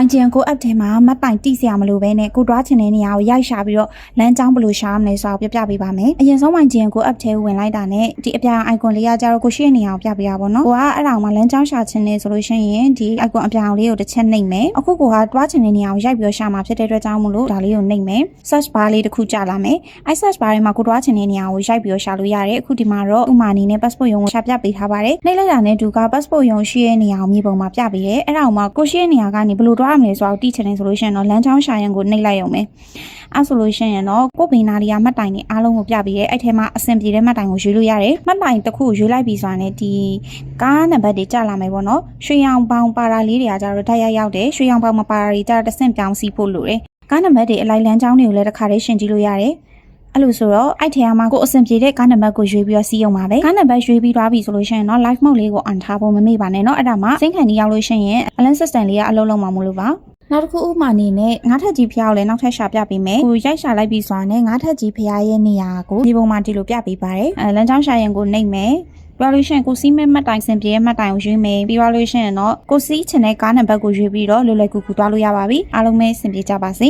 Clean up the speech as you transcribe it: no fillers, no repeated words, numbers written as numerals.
YGN ကို app ထဲမှာမှတ်တိုင်တိစရာမလိုဘဲနဲ့ကိုတွားချင်တဲ့နေရာကိုရိုက်ရှာပြီးတော့လမ်းကြောင်းဘယ်လိုရှာရမလဲဆိုတာကိုပြပြပေးပါမယ်အရင်ဆုံး YGN ကို app ထဲဝင်လိုက်တာနဲ့ဒီအပြာ icon လေးကကြတော့ကိုရှိတဲ့နေရာကိုပြပေးရပါတော့ကိုကအဲ့ဒါကိုမှလမ်းကြောင်းရှာချင်နေဆိုလို့ရှိရင်ဒီ icon အပြာလေးကိုတစ်ချက်နှိပ်မယ်အခုကိုကတွားချင်တဲ့နေရာကိုရိုက်ပြီးတော့ရှာမှာဖြစ်တဲ့အတွက်ကြောင့်မို့လို့ဒါလေးကိုနှိပ်မယ် search bar လေးတစ်ခုကြာလာမယ်အဲ့ search bar ထဲမှာကိုတွားချင်တဲ့နေရာကိုရိုက်ပြီးတော့ရှာလို့ရတယ်အခုဒီမှာတော့ဥမာအနေနဲ့ passport ရုံကိုရှာပြပေးထားပါတယ်နှိပ်လိုက်တာနဲ့သူက passport ရုံရှိတဲ့နေရာကိုမြေပုံမှာပြပေးတယ်အဲ့ဒါကိုမှကိုရှိတဲ့နေရာကနေဘယ်လိုတွားရမလဲဆိုတာကိုသိချင်တယ်ဆိုလို့ရှိရင်တော့လမ်းကြောင်းရှာရင်ကိုနှိပ်လိုက်ရုံပဲအဲ့ဆိုလို့ရှိရင်တော့ကိုဘေးနာလေးကမှတ်တိုင်တွေအားလုံးကိုပြပေးရဲအဲ့ထဲမှာအဆင်ပြေတဲ့မှတ်တိုင်ကိုရွေးလို့ရတယ်မှတ်တိုင်တစ်ခုရွေးလိုက်ပြီဆိုတာနဲ့ဒီကားနံပါတ်တွေကြာလာမယ်ပေါ့နော်ရွှေရောင်ပေါင်ပါတာလေးတွေကကြတော့ဓာတ်ရိုက်ရောက်တယ်ရွှေရောင်ပေါင်မပါတာတွေကြတော့တစ်ဆင့်ပြောင်းစီဖို့လိုတယ်ကားနံပါတ်တွေအလိုက်လမ်းကြောင်းတွေကိုလည်းတစ်ခါတည်းရှင်းကြည့်လို့ရတယ်အဲ့လိုဆိုတော့အဲ့ထဲမှာကိုအဆင်ပြေတဲ့ကားနံပါတ်ကိုရွေးပြီးတော့စီးအောင်ပါပဲကားနံပါတ်ရွေးပြီးသွားပြီဆိုလို့ရှိရင်တော့ live mode လေးကို on ထားဖို့မမေ့ပါနဲ့เนาะအဲ့ဒါမှစိတ်ခံကြီးရောက်လို့ရှိရင် alarm system လေးကအလုံးလုံးမှာမလို့ပါနောက်တစ်ခုဥပမာအနေနဲ့ငါးထက်ကြီးဖျားကိုလည်းနောက်ထပ်ရှာပြပေးမယ်ကိုရိုက်ရှာလိုက်ပြီးဆိုတာနဲ့ငါးထက်ကြီးဖျားရဲ့နေရာကိုဒီပုံမှာဒီလိုပြပေးပါတယ်လမ်းကြောင်းရှာရင်ကိုနှိပ်မယ်ပြီးတော့လို့ရှိရင်ကိုစီးမဲ့မှတ်တိုင်စင်ပြေရဲ့မှတ်တိုင်ကိုရွေးမယ်ပြီးတော့လို့ရှိရင်တော့ကိုစီးချင်တဲ့ကားနံပါတ်ကိုရွေးပြီးတော့လွယ်လွယ်ကူကူသွားလို့ရပါပြီအားလုံးပဲစင်ပြေကြပါစေ